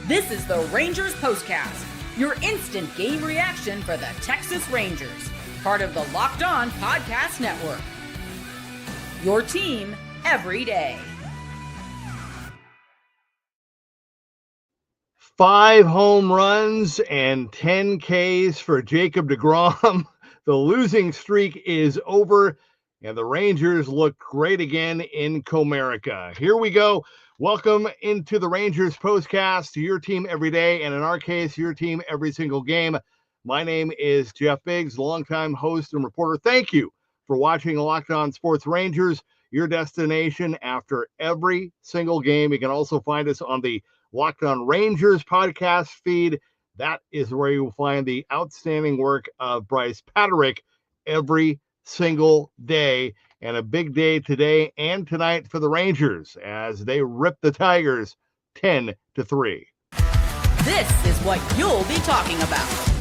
This is the Rangers POSTCAST, your instant game reaction for the Texas Rangers, part of the Locked On Podcast Network. Your team every day. 5 home runs and 10 Ks for Jacob deGrom. The losing streak is over, and the Rangers look great again in Comerica. Here we go. Welcome into the Rangers POSTCAST, your team every day, and in our case, your team every single game. My name is Jeff Biggs, longtime host and reporter. Thank you for watching Locked On Sports Rangers, your destination after every single game. You can also find us on the Locked On Rangers podcast feed. That is where you will find the outstanding work of Bryce Paterick every single day. And a big day today and tonight for the Rangers as they rip the Tigers 10-3. This is what you'll be talking about.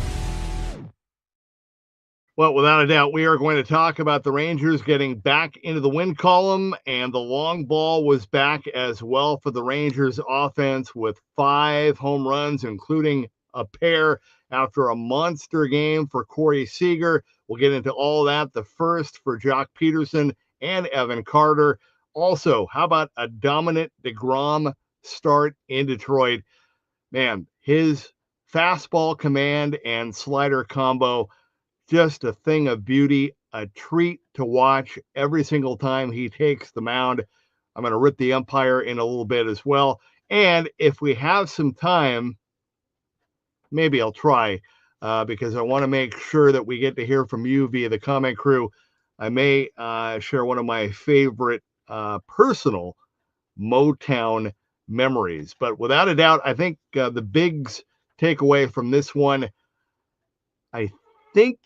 Well, without a doubt, we are going to talk about the Rangers getting back into the win column, and the long ball was back as well for the Rangers offense with 5 home runs, including a pair after a monster game for Corey Seager. We'll get into all that. The first for Jock Peterson and Evan Carter. Also, how about a dominant deGrom start in Detroit? Man, his fastball command and slider combo, just a thing of beauty, a treat to watch every single time he takes the mound. I'm going to rip the umpire in a little bit as well. And if we have some time, maybe I'll try because I want to make sure that we get to hear from you via the comment crew. I may share one of my favorite personal Motown memories. But without a doubt, I think the Bigs takeaway from this one, I think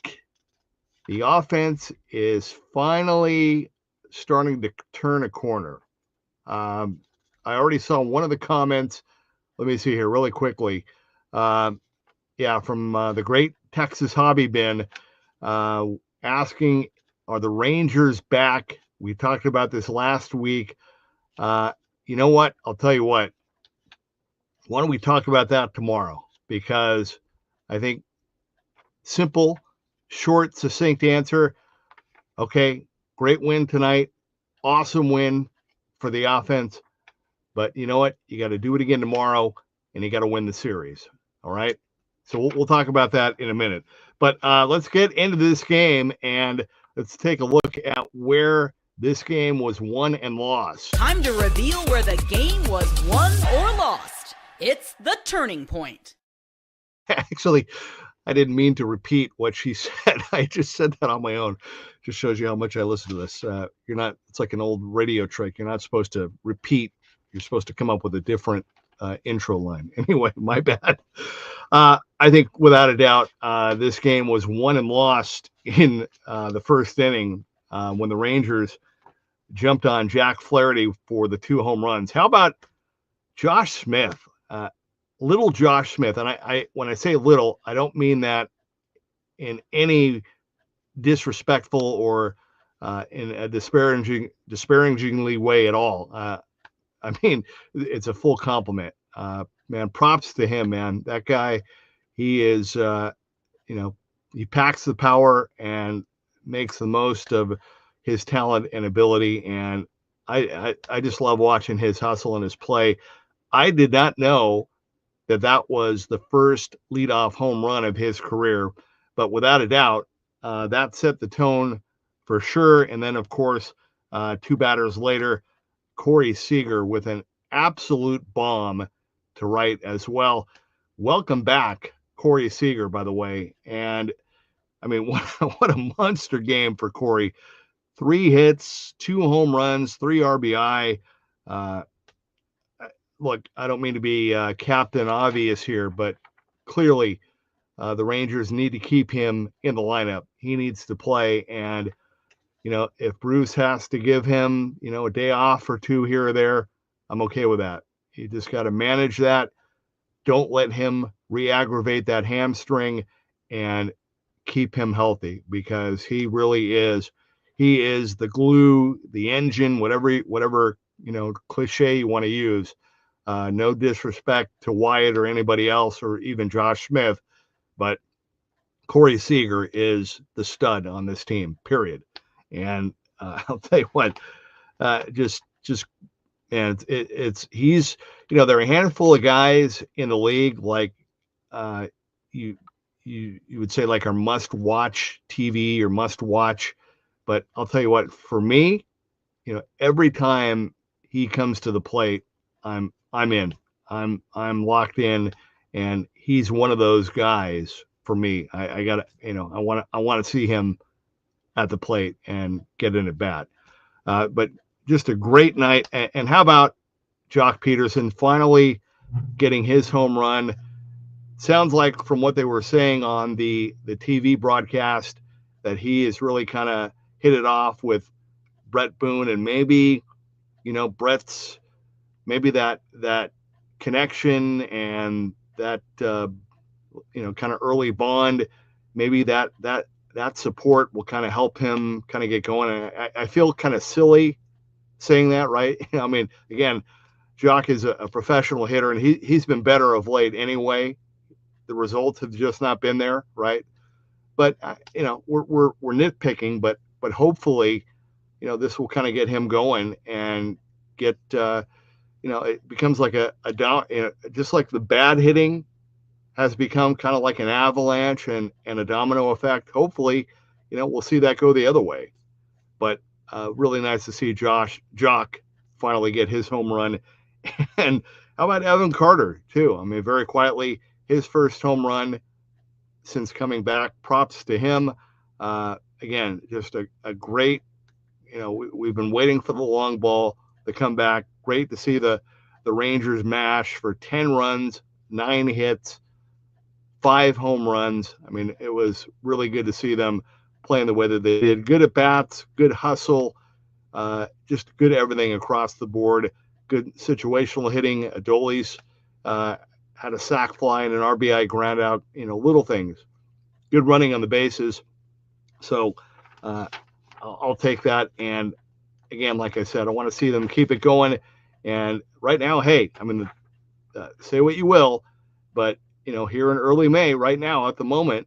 the offense is finally starting to turn a corner. I already saw one of the comments. Let me see here really quickly. From the great Texas Hobby Bin, asking, are the Rangers back? We talked about this last week. You know what? I'll tell you what. Why don't we talk about that tomorrow? Because I think simple, short, succinct answer. Okay, great win tonight. Awesome win for the offense. But you know what? You got to do it again tomorrow, and you got to win the series. All right? So we'll talk about that in a minute. But let's get into this game, and let's take a look at where this game was won and lost. Time to reveal where the game was won or lost. It's the turning point. Actually, I didn't mean to repeat what she said. I just said that on my own. Just shows you how much I listen to this. It's like an old radio trick. You're not supposed to repeat. You're supposed to come up with a different intro line. Anyway, my bad. I think without a doubt, this game was won and lost in the first inning when the Rangers jumped on Jack Flaherty for the 2 home runs. How about Josh Smith? Little Josh Smith. And I when I say little, I don't mean that in any disrespectful or in a disparagingly way at all. I mean, it's a full compliment. Man, props to him, man. That guy, he is, he packs the power and makes the most of his talent and ability. And I just love watching his hustle and his play. I did not know that was the first leadoff home run of his career, but without a doubt, that set the tone for sure. And then, of course, 2 batters later, Corey Seager with an absolute bomb to right as well. Welcome back, Corey Seager, by the way. And I mean, what a monster game for Corey. 3 hits, 2 home runs, 3 RBI. Look, I don't mean to be Captain Obvious here, but clearly the Rangers need to keep him in the lineup. He needs to play. And, if Bruce has to give him, a day off or 2 here or there, I'm okay with that. You just got to manage that. Don't let him re-aggravate that hamstring and keep him healthy, because he really is. He is the glue, the engine, whatever cliche you want to use. No disrespect to Wyatt or anybody else or even Josh Smith, but Corey Seager is the stud on this team, period. And I'll tell you what, just and he's, there are a handful of guys in the league like you would say like our must watch TV or must watch, but I'll tell you what, for me, every time he comes to the plate, I'm in. I'm locked in, and he's one of those guys for me. I gotta, I want to see him at the plate and get in at bat. But just a great night. And how about Jock Peterson finally getting his home run? Sounds like from what they were saying on the TV broadcast that he has really kind of hit it off with Brett Boone, and maybe, Brett's maybe that connection and that kind of early bond, maybe that support will kind of help him kind of get going. I feel kind of silly saying that, right? I mean, again, Jock is a professional hitter, and he's been better of late anyway. The results have just not been there, right? But we're nitpicking, but hopefully, this will kind of get him going and get it becomes like a down, just like the bad hitting has become kind of like an avalanche and a domino effect. Hopefully, we'll see that go the other way. But really nice to see Jock finally get his home run. And how about Evan Carter too? I mean, very quietly, his first home run since coming back. Props to him. Again, just a great, we've been waiting for the long ball to come back. Great to see the Rangers mash for 10 runs, 9 hits, 5 home runs. I mean, it was really good to see them playing the way that they did. Good at bats, good hustle, just good everything across the board. Good situational hitting. Adolis had a sac fly and an RBI ground out, little things. Good running on the bases. So I'll take that. And again, like I said, I want to see them keep it going. And right now, hey, I mean, say what you will, but, here in early May, right now, at the moment,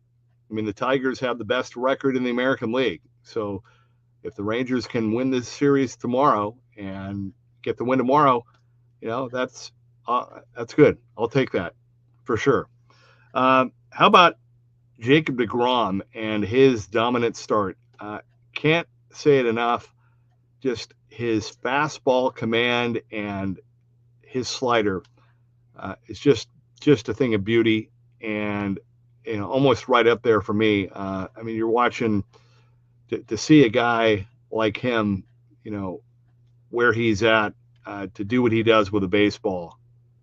I mean, the Tigers have the best record in the American League. So if the Rangers can win this series tomorrow and get the win tomorrow, that's good. I'll take that for sure. How about Jacob deGrom and his dominant start? Can't say it enough. Just his fastball command and his slider is just a thing of beauty, and almost right up there for me. I mean, you're watching to see a guy like him, where he's at, to do what he does with a baseball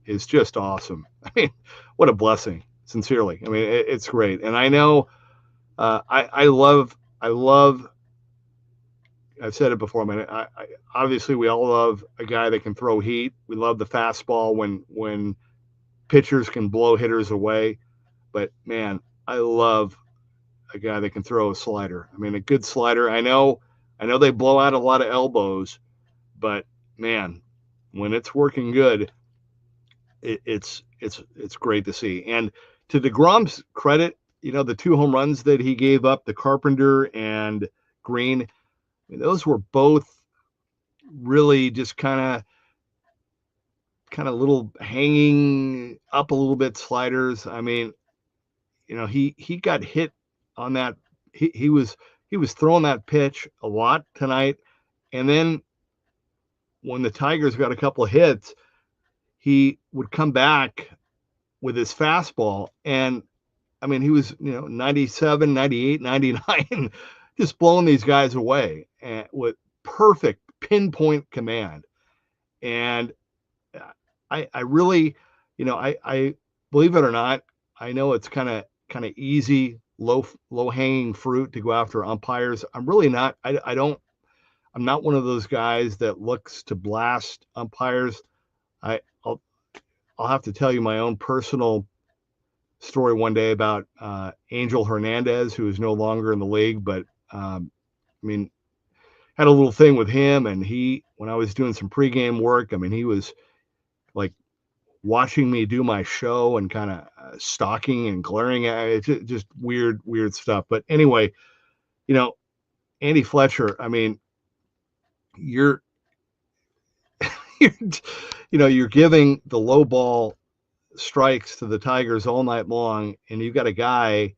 is just awesome. I mean, what a blessing, sincerely. I mean, it's great. And I know I love, I've said it before, man. I obviously we all love a guy that can throw heat. We love the fastball when pitchers can blow hitters away. But man, I love a guy that can throw a slider. I mean, a good slider. I know they blow out a lot of elbows, but man, when it's working good, it's great to see. And to deGrom's credit, the 2 home runs that he gave up, the Carpenter and Green, I mean, those were both really just kind of little hanging up a little bit sliders. I mean, he got hit on that. He was throwing that pitch a lot tonight. And then when the Tigers got a couple of hits, he would come back with his fastball. And I mean, he was, 97, 98, 99, just blowing these guys away with perfect pinpoint command. And I really, I believe it or not, I know it's kind of easy, low hanging fruit to go after umpires. I'm really not. I'm not one of those guys that looks to blast umpires. I'll have to tell you my own personal story one day about Angel Hernandez, who is no longer in the league, but I mean, had a little thing with him, and when I was doing some pregame work, I mean, he was like watching me do my show and kind of stalking and glaring at it. It's just weird stuff. But anyway, Andy Fletcher, I mean, you're, you're giving the low ball strikes to the Tigers all night long, and you've got a guy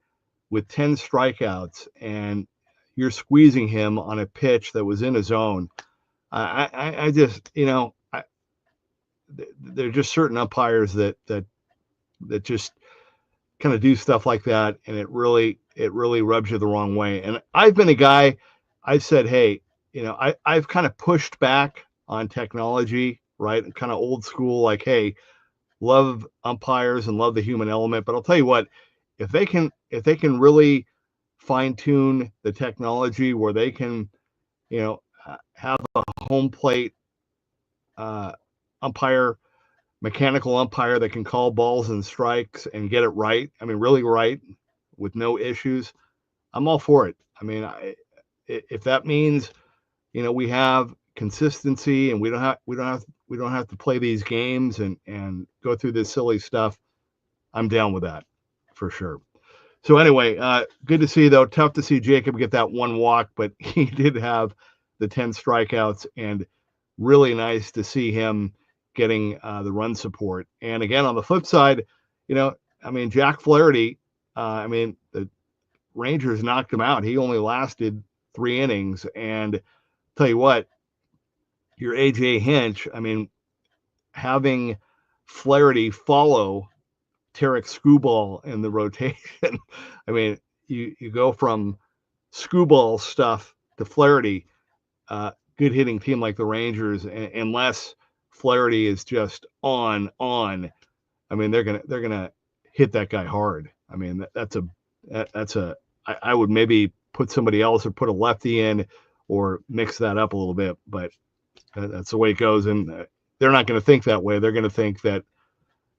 with 10 strikeouts, and you're squeezing him on a pitch that was in his zone. I just, there are just certain umpires that just kind of do stuff like that, and it really rubs you the wrong way. And I've been a guy, I've said, hey, I've kind of pushed back on technology, right? Kind of old school, like, hey, love umpires and love the human element. But I'll tell you what, if they can really fine tune the technology where they can, have a home plate umpire, mechanical umpire that can call balls and strikes and get it right. I mean, really right, with no issues. I'm all for it. I mean, if that means, we have consistency and we don't have to play these games and go through this silly stuff, I'm down with that for sure. So anyway, good to see, though. Tough to see Jacob get that one walk, but he did have the 10 strikeouts, and really nice to see him getting the run support. And again, on the flip side, Jack Flaherty, the Rangers knocked him out. He only lasted 3 innings. And tell you what, your AJ Hinch, having Flaherty follow Tarek Skubal in the rotation. You go from Skubal stuff to Flaherty, good hitting team like the Rangers, unless Flaherty is just on. They're gonna hit that guy hard. I would maybe put somebody else or put a lefty in or mix that up a little bit, but that's the way it goes. And they're not going to think that way. They're going to think that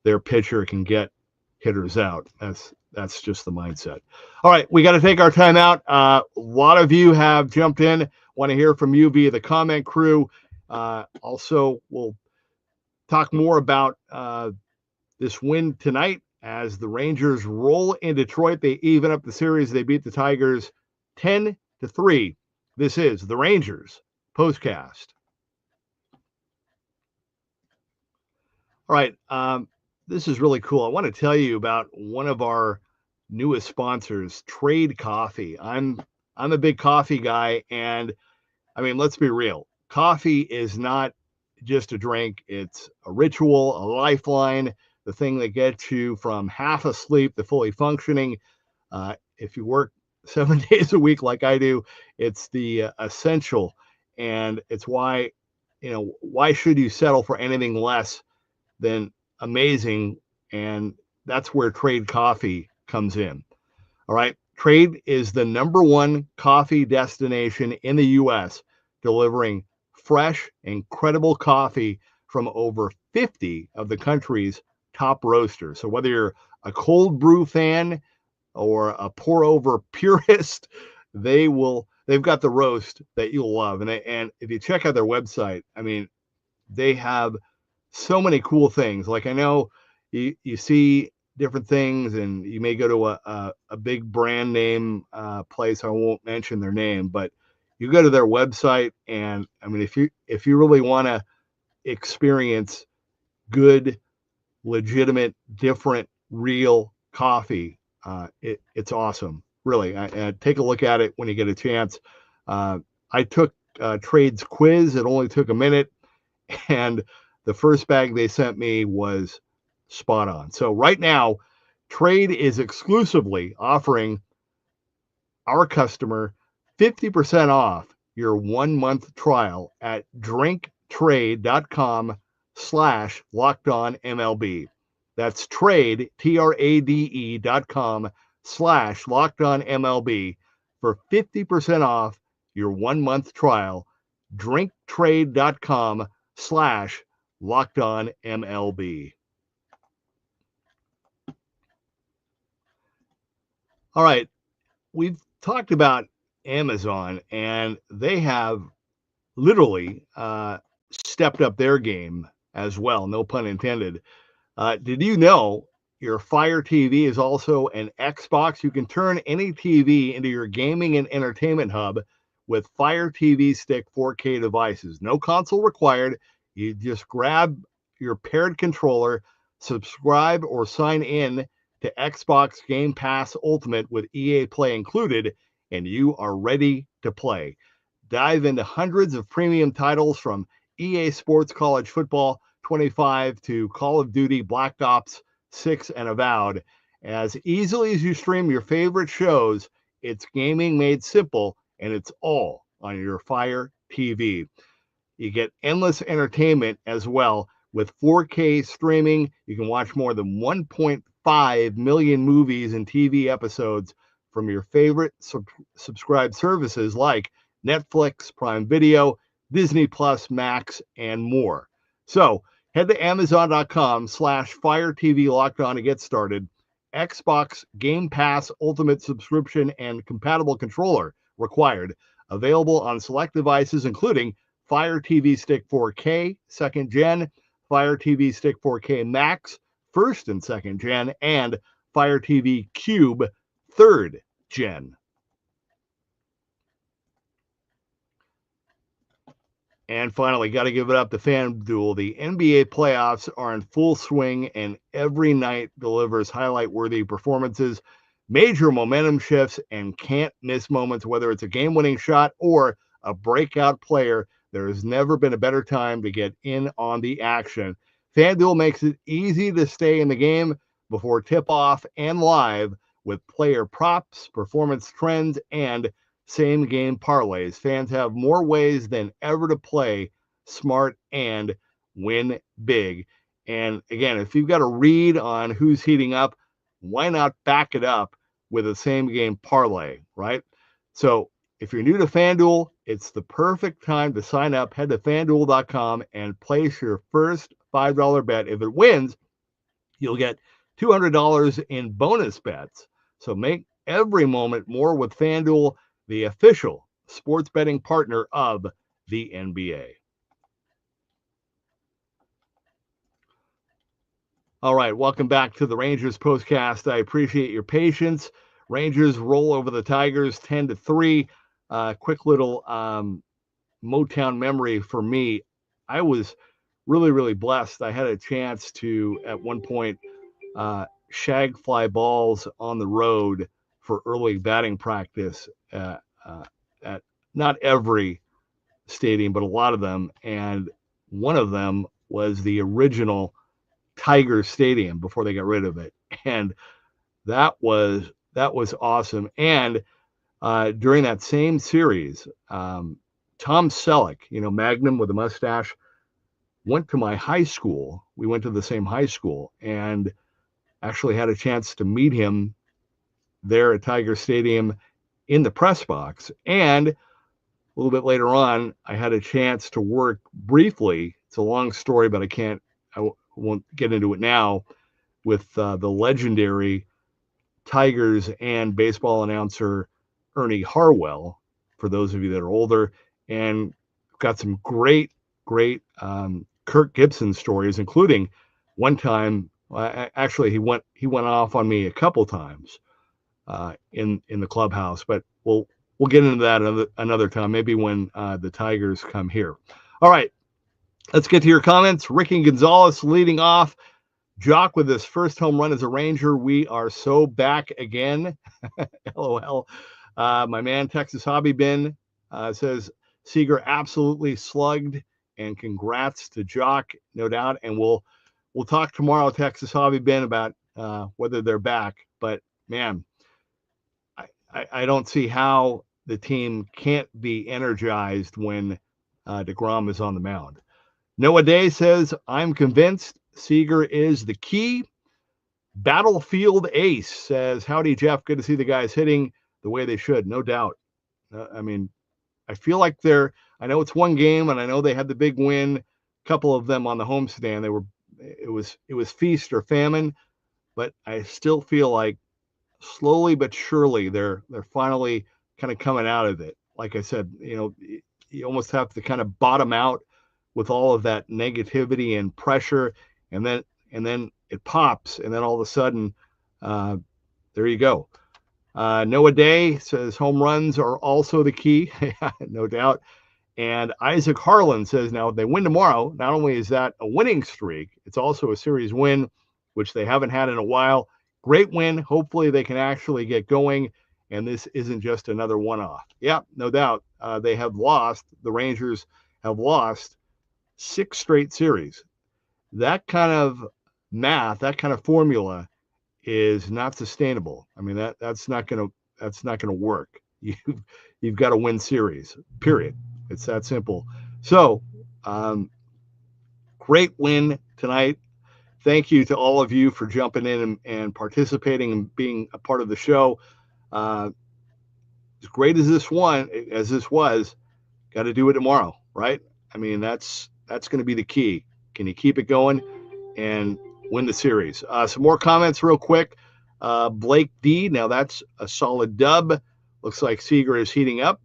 their pitcher can get hitters out. That's just the mindset. All right, we got to take our time out. A lot of you have jumped in. Want to hear from you via the comment crew. Also, we'll talk more about this win tonight as the Rangers roll in Detroit. They even up the series. They beat the Tigers 10-3. This is the Rangers Postcast. All right, this is really cool. I want to tell you about one of our newest sponsors, Trade Coffee. I'm a big coffee guy, and let's be real. Coffee is not just a drink. It's a ritual, a lifeline, the thing that gets you from half asleep to fully functioning. If you work 7 days a week like I do, it's the essential, and it's why should you settle for anything less than amazing? And that's where Trade Coffee comes in. All right, Trade is the #1 coffee destination in the U.S., delivering fresh, incredible coffee from over 50 of the country's top roasters. So whether you're a cold brew fan or a pour over purist, they've got the roast that you'll love. And if you check out their website, they have so many cool things. Like, I know you see different things, and you may go to a big brand name place. I won't mention their name, but you go to their website, and if you really want to experience good, legitimate, different, real coffee, it's awesome. Really, take a look at it when you get a chance. I took Trade's quiz. It only took a minute, and the first bag they sent me was spot on. So right now, Trade is exclusively offering our customer 50% off your 1-month trial at drinktrade.com/lockedonmlb. That's trade, TRADE.com/lockedonmlb for 50% off your 1-month trial. drinktrade.com/lockedonmlb. All right, we've talked about Amazon, and they have literally stepped up their game as well, no pun intended. Did you know your Fire TV is also an Xbox? You can turn any TV into your gaming and entertainment hub with Fire TV Stick 4K devices. No console required. You just grab your paired controller, subscribe or sign in to Xbox Game Pass Ultimate with EA Play included, and you are ready to play. Dive into hundreds of premium titles from EA Sports College Football 25 to Call of Duty Black Ops 6 and Avowed. As easily as you stream your favorite shows, it's gaming made simple, and it's all on your Fire TV. You get endless entertainment as well. With 4K streaming, you can watch more than 1.5 million movies and TV episodes from your favorite subscribed services like Netflix, Prime Video, Disney Plus, Max, and more. So head to Amazon.com/Fire TV Locked On to get started. Xbox Game Pass Ultimate subscription and compatible controller required. Available on select devices, including Fire TV Stick 4K, 2nd Gen, Fire TV Stick 4K Max, 1st and 2nd Gen, and Fire TV Cube, 3rd Gen. And finally, got to give it up to FanDuel. The NBA playoffs are in full swing, and every night delivers highlight-worthy performances, major momentum shifts, and can't-miss moments, whether it's a game-winning shot or a breakout player. There has never been a better time to get in on the action. FanDuel makes it easy to stay in the game before tip-off and live with player props, performance trends, and same-game parlays. Fans have more ways than ever to play smart and win big. And again, if you've got a read on who's heating up, why not back it up with a same-game parlay, right? So if you're new to FanDuel, it's the perfect time to sign up. Head to FanDuel.com and place your first $5 bet. If it wins, you'll get $200 in bonus bets. So make every moment more with FanDuel, the official sports betting partner of the NBA. All right, welcome back to the Rangers postcast. I appreciate your patience. Rangers roll over the Tigers 10-3. Quick little Motown memory for me. I was really, really blessed. I had a chance to, at one point, shag fly balls on the road for early batting practice at not every stadium, but a lot of them. And one of them was the original Tiger Stadium before they got rid of it. And that was awesome. And during that same series, Tom Selleck, Magnum with a mustache, went to my high school. We went to the same high school and actually had a chance to meet him there at Tiger Stadium in the press box. And a little bit later on, I had a chance to work briefly. It's a long story, but I won't get into it now, with the legendary Tigers and baseball announcer Ernie Harwell, for those of you that are older, and got some great Kirk Gibson stories, including one time, actually he went off on me a couple times in the clubhouse, but we'll get into that another time, maybe when the Tigers come here. All right, let's get to your comments. Ricky Gonzalez leading off. Jock with his first home run as a Ranger. We are so back again. LOL. My man, Texas Hobby Bin, says Seager absolutely slugged, and congrats to Jock, no doubt. And we'll talk tomorrow, Texas Hobby Bin, about whether they're back. But man, I don't see how the team can't be energized when deGrom is on the mound. Noah Day says, I'm convinced Seager is the key. Battlefield Ace says, howdy, Jeff. Good to see the guys hitting the way they should. No doubt. I mean, I feel like I know it's one game, and I know they had the big win, a couple of them on the homestand. It was feast or famine, but I still feel like slowly but surely they're finally kind of coming out of it. Like I said, you almost have to kind of bottom out with all of that negativity and pressure, and then and then it pops, and then all of a sudden, there you go. Noah Day says home runs are also the key. No doubt. And Isaac Harlan says now if they win tomorrow, not only is that a winning streak, it's also a series win, which they haven't had in a while. Great win. Hopefully they can actually get going, and this isn't just another one-off. Yeah, no doubt. They have lost. The Rangers have lost 6 straight series. That kind of math, that kind of formula is not sustainable. I mean, that's not gonna work. You've got to win series, period. It's that simple. So, great win tonight. Thank you to all of you for jumping in and participating and being a part of the show. As great as this was, got to do it tomorrow, right? I mean, that's going to be the key. Can you keep it going and win the series? Some more comments real quick. Blake D, now that's a solid dub. Looks like Seager is heating up.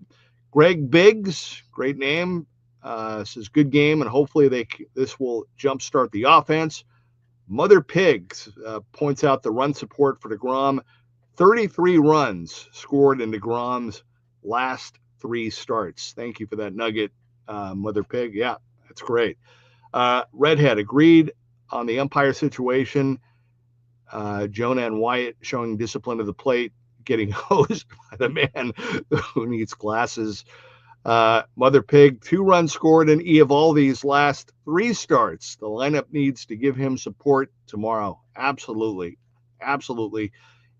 Greg Biggs, great name, says good game, and hopefully this will jumpstart the offense. Mother Pigs points out the run support for deGrom. 33 runs scored in deGrom's last 3 starts. Thank you for that nugget, Mother Pig. Yeah, that's great. Redhead agreed on the umpire situation. Jonah and Wyatt showing discipline of the plate, getting hosed by the man who needs glasses. Mother Pig, 2 runs scored in Eovaldi's last 3 starts. The lineup needs to give him support tomorrow. Absolutely. Absolutely.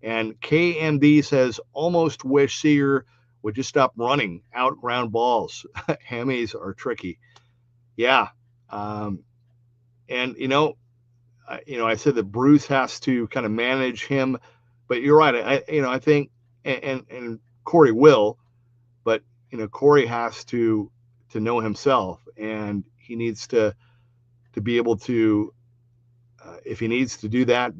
And KMD says, almost wish Seager would just stop running out ground balls. Hammies are tricky. Yeah. And, I said that Bruce has to kind of manage him, but you're right. I think, and Corey will, but, Corey has to know himself, and he needs to be able to, if he needs to do that.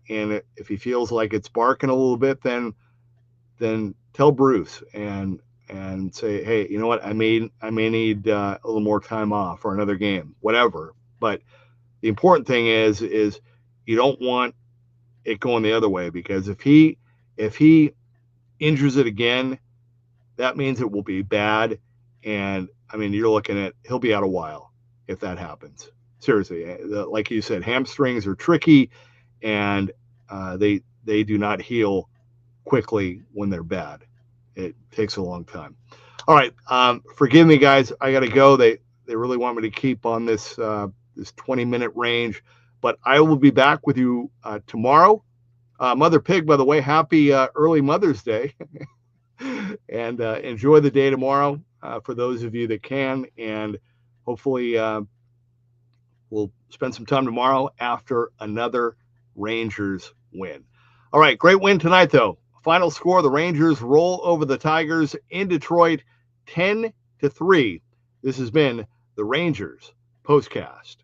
And if he feels like it's barking a little bit, then tell Bruce and say, hey, you know what? I may need a little more time off or another game, whatever. But the important thing is you don't want it going the other way, because if he injures it again, that means it will be bad. And I mean, you're looking at, he'll be out a while if that happens. Seriously, like you said, hamstrings are tricky, and they do not heal quickly when they're bad. It takes a long time. All right, forgive me, guys. I got to go. They really want me to keep on this 20-minute range, but I will be back with you tomorrow. Mother Pig, by the way, happy early Mother's Day, and enjoy the day tomorrow for those of you that can, and hopefully we'll spend some time tomorrow after another Rangers win. All right, great win tonight, though. Final score, the Rangers roll over the Tigers in Detroit 10-3. This has been the Rangers Postcast.